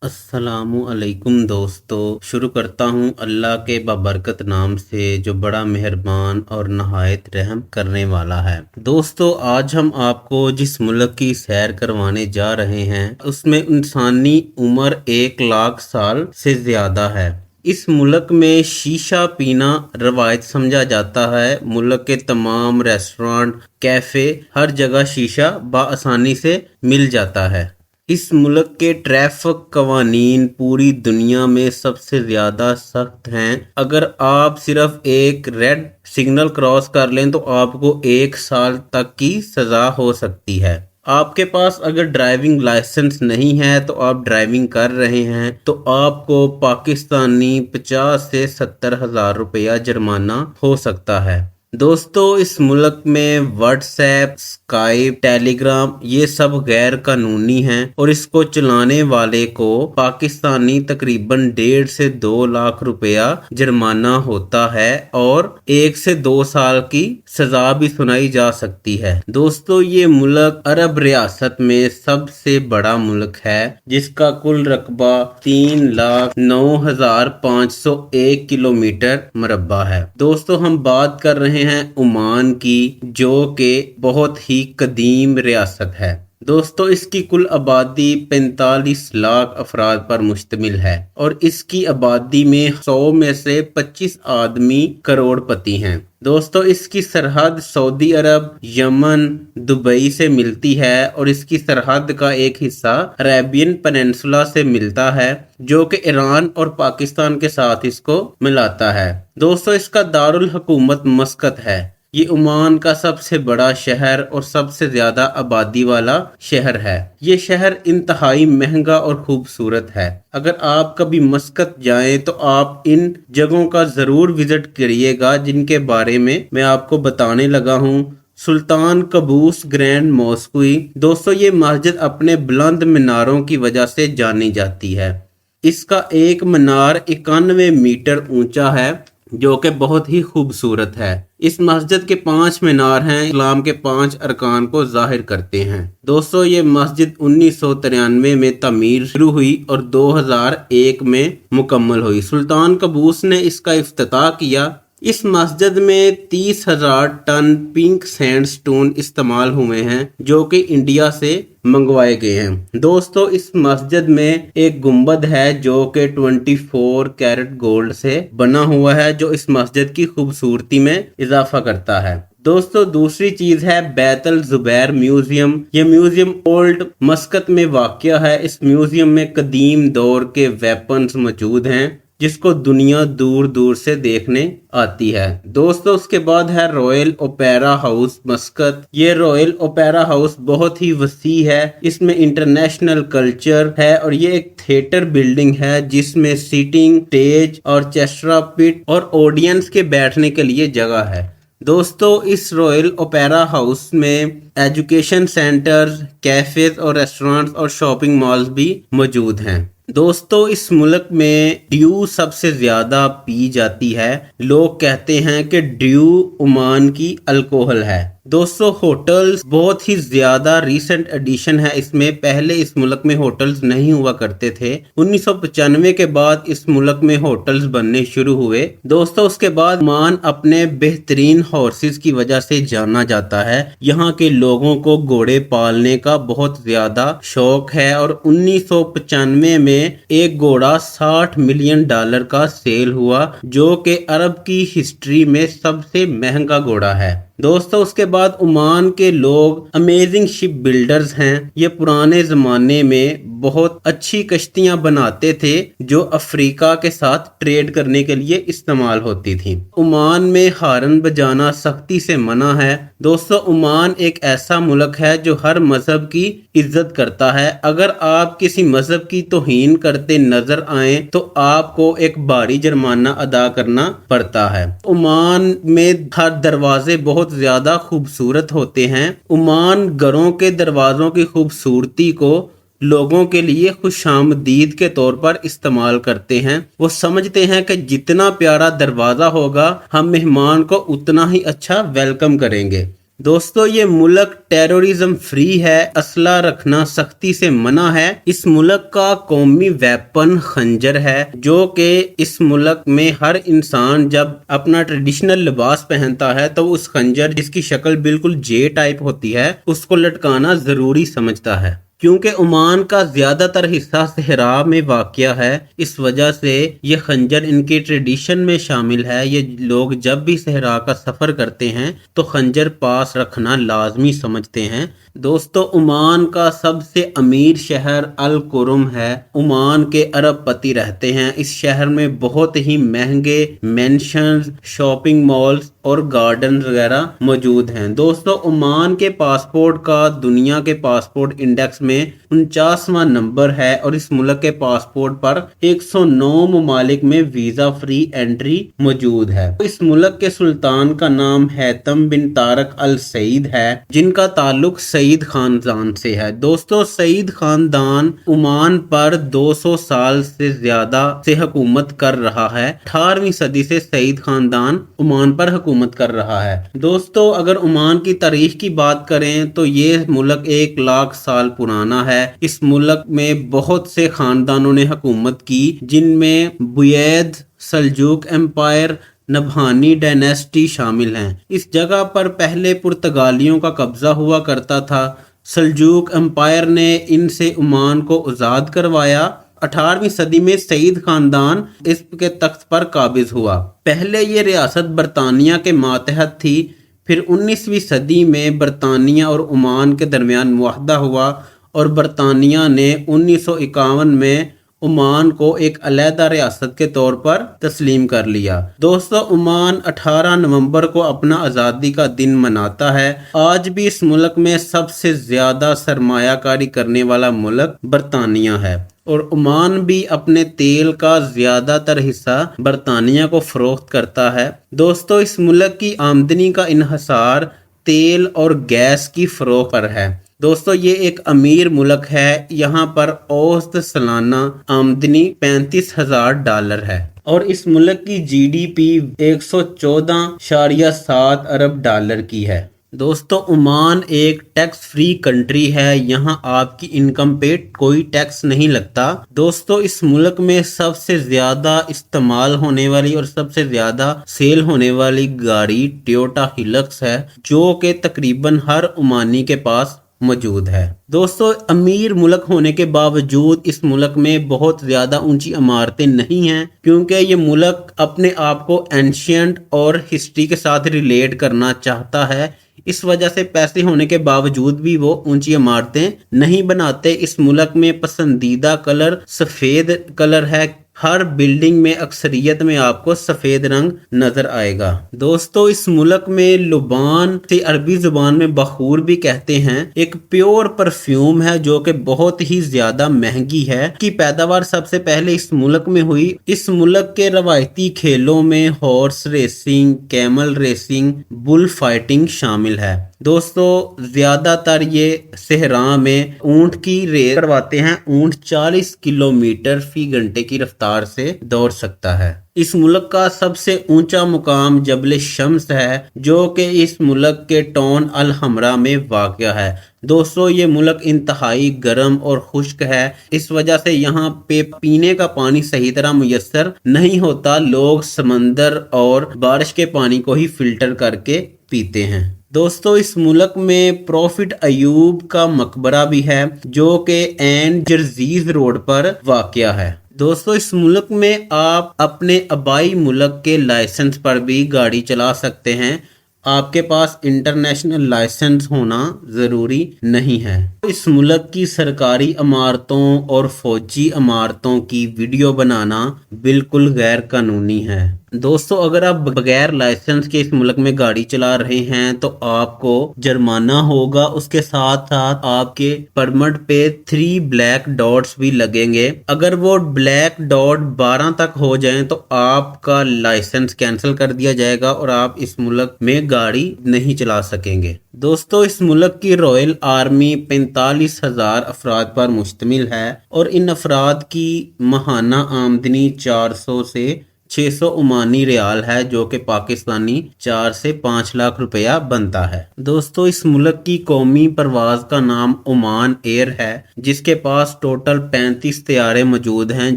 अस्सलामु अलैकुम दोस्तों। शुरू करता हूँ अल्लाह के बाबरकत नाम से जो बड़ा मेहरबान और नहायत रहम करने वाला है। दोस्तों, आज हम आपको जिस मुल्क की सैर करवाने जा रहे हैं उसमें इंसानी उम्र 1 लाख साल से ज़्यादा है। इस मुल्क में शीशा पीना रवायत समझा जाता है। मुल्क के तमाम रेस्टोरेंट, कैफ़े, हर जगह शीशा बआसानी से मिल जाता है। इस मुल्क के ट्रैफिक कवानीन पूरी दुनिया में सबसे ज़्यादा सख्त हैं। अगर आप सिर्फ एक रेड सिग्नल क्रॉस कर लें तो आपको 1 साल तक की सज़ा हो सकती है। आपके पास अगर ड्राइविंग लाइसेंस नहीं है तो आप ड्राइविंग कर रहे हैं तो आपको पाकिस्तानी 50 से 70 हज़ार रुपया जुर्माना हो सकता है। दोस्तों, इस मुल्क में व्हाट्सएप, स्काइप, टेलीग्राम ये सब गैर कानूनी हैं और इसको चलाने वाले को पाकिस्तानी तकरीबन 1.5 से 2 लाख रुपया जुर्माना होता है और 1 से 2 साल की सजा भी सुनाई जा सकती है। दोस्तों, ये मुल्क अरब रियासत में सबसे बड़ा मुल्क है जिसका कुल रकबा 3,09,501 किलोमीटर मुरब्बा है। दोस्तों, हम बात कर रहे हैं ओमान की, जो कि बहुत ही कदीम रियासत है। दोस्तों, इसकी कुल आबादी 45 लाख अफराद पर मुश्तमिल है और इसकी आबादी में 100 में से 25 आदमी करोड़पति हैं। दोस्तों, इसकी सरहद सऊदी अरब, यमन, दुबई से मिलती है और इसकी सरहद का एक हिस्सा अरेबियन पेनिनसुला से मिलता है जो कि ईरान और पाकिस्तान के साथ इसको मिलाता है। दोस्तों, इसका दारुल हुकूमत मस्कत है। ये ओमान का सबसे बड़ा शहर और सबसे ज्यादा आबादी वाला शहर है। ये शहर इंतहाई महंगा और खूबसूरत है। अगर आप कभी मस्कत जाएं तो आप इन जगहों का जरूर विजिट करिएगा जिनके बारे में मैं आपको बताने लगा हूँ। सुल्तान कबूस ग्रैंड मॉस्क्वी। दोस्तों, ये मस्जिद अपने बुलंद मीनारों की वजह से जानी जाती है। इसका एक मीनार 91 मीटर ऊंचा है जो कि बहुत ही खूबसूरत है। इस मस्जिद के 5 मीनार हैं, इस्लाम के 5 अरकान को जाहिर करते हैं। दोस्तों, ये मस्जिद 1993 में तमीर शुरू हुई और 2001 में मुकम्मल हुई। सुल्तान कबूस ने इसका इफ्तिताह किया। इस मस्जिद में 30,000 टन पिंक सैंडस्टोन इस्तेमाल हुए हैं जो कि इंडिया से मंगवाए गए हैं। दोस्तों, इस मस्जिद में एक गुंबद है जो कि 24 कैरेट गोल्ड से बना हुआ है जो इस मस्जिद की खूबसूरती में इजाफा करता है। दोस्तों, दूसरी चीज है बैतल जुबैर म्यूजियम। ये म्यूजियम ओल्ड मस्कत में वाक़या है। इस म्यूजियम में कदीम दौर के वेपन्स मौजूद हैं जिसको दुनिया दूर दूर से देखने आती है। दोस्तों, उसके बाद है रॉयल ओपेरा हाउस मस्कत। ये रॉयल ओपेरा हाउस बहुत ही वसी है। इसमें इंटरनेशनल कल्चर है और ये एक थिएटर बिल्डिंग है जिसमें सीटिंग, स्टेज और चेस्ट्रा पिट और ऑडियंस के बैठने के लिए जगह है। दोस्तों, इस रॉयल ओपेरा हाउस में एजुकेशन सेंटर्स, कैफेज और रेस्टोरेंट्स और शॉपिंग मॉल्स भी मौजूद हैं। दोस्तों, इस मुल्क में ड्यू सबसे ज्यादा पी जाती है। लोग कहते हैं कि ड्यू ओमान की अल्कोहल है। दोस्तों, होटल्स बहुत ही ज्यादा रीसेंट एडिशन है। इसमें पहले इस मुल्क में होटल्स नहीं हुआ करते थे। 1995 के बाद इस मुल्क में होटल्स बनने शुरू हुए। दोस्तों, उसके बाद ओमान अपने बेहतरीन हॉर्सेस की वजह से जाना जाता है। यहाँ के लोगों को घोड़े पालने का बहुत ज्यादा शौक है और 1995 में एक घोड़ा $60 मिलियन का सेल हुआ जो कि अरब की हिस्ट्री में सबसे महंगा घोड़ा है। दोस्तों, उसके बाद ओमान के लोग अमेजिंग शिप बिल्डर्स हैं। ये पुराने जमाने में बहुत अच्छी कश्तियां बनाते थे जो अफ्रीका के साथ ट्रेड करने के लिए इस्तेमाल होती थी। ओमान में हारन बजाना सख्ती से मना है। दोस्तों, ओमान एक ऐसा मुल्क है जो हर मजहब की इज्जत करता है। अगर आप किसी मजहब की तौहीन करते नजर आए तो आपको एक भारी जुर्माना अदा करना पड़ता है। ओमान में हर दरवाजे बहुत ज्यादा खूबसूरत होते हैं। ओमान घरों के दरवाजों की खूबसूरती को लोगों के लिए खुशामदीद के तौर पर इस्तेमाल करते हैं। वो समझते हैं कि जितना प्यारा दरवाजा होगा हम मेहमान को उतना ही अच्छा वेलकम करेंगे। दोस्तों ये मुल्क टेररिज्म फ्री है, असला रखना सख्ती से मना है। इस मुल्क का कौमी वेपन खंजर है, जो कि इस मुल्क में हर इंसान जब अपना ट्रेडिशनल लिबास पहनता है तो उस खंजर जिसकी शक्ल बिल्कुल जे टाइप होती है उसको लटकाना जरूरी समझता है। क्योंकि ओमान का ज्यादातर हिस्सा सहरा में वाक़या है, इस वजह से ये खंजर इनके ट्रेडिशन में शामिल है। ये लोग जब भी सहरा का सफ़र करते हैं तो खंजर पास रखना लाजमी समझते हैं। दोस्तों ओमान का सबसे अमीर शहर अल कुरुम है। ओमान के अरबपति रहते हैं। इस शहर में बहुत ही महंगे मेंशंस, शॉपिंग मॉल्स और गार्डन वगैरह मौजूद हैं। दोस्तों ओमान के पासपोर्ट का दुनिया के पासपोर्ट इंडेक्स में 49वां नंबर है और इस मुल्क के पासपोर्ट पर 109 ममालिक में वीजा फ्री एंट्री मौजूद है। इस मुल्क के सुल्तान का नाम हैतम बिन तारक अल सईद है, जिनका ताल्लुक सईद खानदान से है। दोस्तों सईद खानदान ओमान पर 200 साल से ज्यादा से हुकूमत कर रहा है। 18वीं सदी से सईद खानदान ओमान पर हुकूमत कर रहा है। दोस्तों अगर ओमान की तारीख की बात करें तो ये मुल्क 1 लाख साल पुराना है। इस मुल्क में बहुत से खानदानों ने हुकूमत की, जिनमें बुयैद, सल्जूक एम्पायर, नबहानी डायनेस्टी शामिल हैं। इस जगह पर पहले पुर्तगालियों का कब्जा हुआ करता था। सल्जूक एम्पायर ने इनसे ओमान को आज़ाद करवाया। 18वीं सदी में सईद खानदान इसके तख्त पर काबिज हुआ। पहले ये रियासत बरतानिया के मातहत थी, फिर 19वीं सदी में बरतानिया और ओमान के दरमियान मुआहदा हुआ और बरतानिया ने 1951 में ओमान को एक अलहदा रियासत के तौर पर तस्लीम कर लिया। दोस्तों ओमान 18 नवंबर को अपना आज़ादी का दिन मनाता है। आज भी इस मुल्क में सबसे ज़्यादा सरमायाकारी करने वाला मुल्क बरतानिया है और ओमान भी अपने तेल का ज़्यादातर हिस्सा बरतानिया को फ़रोख्त करता है। दोस्तों इस मुल्क की आमदनी का इन्हसार तेल और गैस की फ़रोख्त पर है। दोस्तों ये एक अमीर मुल्क है। यहाँ पर औसत सालाना आमदनी $35,000 है और इस मुल्क की जीडीपी 114.7 अरब डॉलर की है। दोस्तों ओमान एक टैक्स फ्री कंट्री है। यहाँ आपकी इनकम पे कोई टैक्स नहीं लगता। दोस्तों इस मुल्क में सबसे ज्यादा इस्तेमाल होने वाली और सबसे ज्यादा सेल होने वाली गाड़ी टोयोटा हिलक्स है, जो कि तकरीबन हर ओमानी के पास मौजूद है। दोस्तों अमीर मुल्क होने के बावजूद इस मुल्क में बहुत ज्यादा ऊंची इमारतें नहीं हैं, क्योंकि ये मुल्क अपने आप को एंशियंट और हिस्ट्री के साथ रिलेट करना चाहता है। इस वजह से पैसे होने के बावजूद भी वो ऊंची इमारतें नहीं बनाते। इस मुल्क में पसंदीदा कलर सफेद कलर है। हर बिल्डिंग में अक्सरियत में आपको सफेद रंग नजर आएगा। दोस्तों इस मुल्क में लुबान से अरबी जुबान में बखूर भी कहते हैं, एक प्योर परफ्यूम है जो कि बहुत ही ज्यादा महंगी है। की पैदावार सबसे पहले इस मुल्क में हुई। इस मुल्क के रवायती खेलों में horse racing, camel racing, bull fighting शामिल है। दोस्तों ज्यादातर ये सहरा में ऊंट की रेस करवाते हैं। ऊंट 40 किलोमीटर फी घंटे की रफ्तार से दौड़ सकता है। इस मुल्क का सबसे ऊंचा मुकाम जबल शम्स है, जो कि इस मुल्क के टाउन अल हमरा में वाक़या है। दोस्तों ये मुल्क इंतहाई गर्म और खुश्क है। इस वजह से यहाँ पे पीने का पानी सही तरह मुयस्सर नहीं होता। लोग समंदर और बारिश के पानी को ही फिल्टर करके पीते हैं। दोस्तों इस मुल्क में प्रॉफिट अयूब का मकबरा भी है, जो कि एन जर्जीज रोड पर वाक़या है। दोस्तों इस मुल्क में आप अपने आबाई मुल्क के लाइसेंस पर भी गाड़ी चला सकते हैं। आपके पास इंटरनेशनल लाइसेंस होना ज़रूरी नहीं है। इस मुल्क की सरकारी इमारतों और फौजी इमारतों की वीडियो बनाना बिल्कुल गैर कानूनी है। दोस्तों अगर आप बगैर लाइसेंस के इस मुल्क में गाड़ी चला रहे हैं तो आपको जुर्माना होगा। उसके साथ साथ आपके परमिट पे 3 ब्लैक डॉट्स भी लगेंगे। अगर वो ब्लैक डॉट 12 तक हो जाएं तो आपका लाइसेंस कैंसिल कर दिया जाएगा और आप इस मुल्क में गाड़ी नहीं चला सकेंगे। दोस्तों इस मुल्क की रॉयल आर्मी 45,000 अफराद पर मुश्तमिल है और इन अफराद की माहाना आमदनी 400 से 600 ओमानी रियाल है, जो कि पाकिस्तानी 4 से 5 लाख रुपया बनता है। दोस्तों इस मुल्क की कौमी परवाज का नाम ओमान एयर है, जिसके पास टोटल 35 तैयारे मौजूद हैं,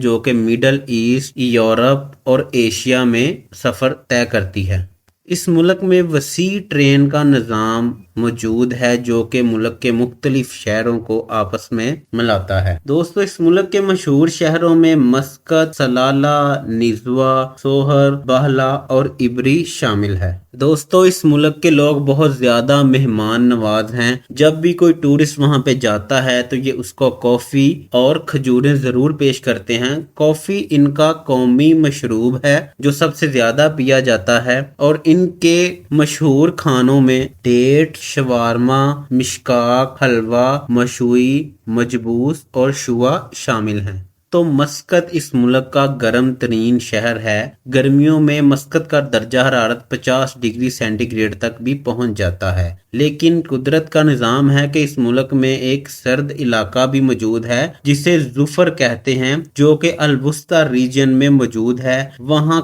जो कि मिडल ईस्ट, यूरोप और एशिया में सफर तय करती है। इस मुल्क में वसी ट्रेन का निज़ाम मौजूद है, जो कि मुल्क के मुख्तलिफ शहरों को आपस में मिलाता है। दोस्तों इस मुल्क के मशहूर शहरों में मस्कत, सलाला, निज़वा, सोहर, बहला और इबरी शामिल है। दोस्तों इस मुल्क के लोग बहुत ज्यादा मेहमान नवाज हैं। जब भी कोई टूरिस्ट वहां पे जाता है तो ये उसको कॉफी और खजूरें जरूर पेश करते हैं। कॉफी इनका कौमी मशरूब है जो सबसे ज्यादा पिया जाता है, और इनके मशहूर खानों में डेट, शवारमा, मिशकाक, हलवा, मशुई, मजबूस और शुआ शामिल हैं। तो मस्कत इस मुल्क का गर्म तरीन शहर है। गर्मियों में मस्कत का दर्जा हरारत 50 डिग्री सेंटीग्रेड तक भी पहुंच जाता है, लेकिन कुदरत का निज़ाम है कि इस मुल्क में एक सर्द इलाका भी मौजूद है जिसे जुफर कहते हैं, जो कि अल-वुस्ता रीजन में मौजूद है। वहां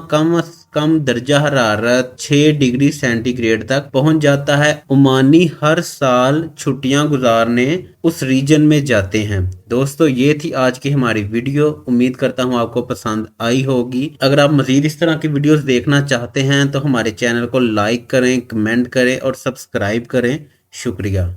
कम दर्जा हरारत 6 डिग्री सेंटीग्रेड तक पहुंच जाता है। ओमानी हर साल छुट्टियां गुजारने उस रीजन में जाते हैं। दोस्तों ये थी आज की हमारी वीडियो, उम्मीद करता हूँ आपको पसंद आई होगी। अगर आप मजीद इस तरह की वीडियोस देखना चाहते हैं तो हमारे चैनल को लाइक करें, कमेंट करें और सब्सक्राइब करें। शुक्रिया।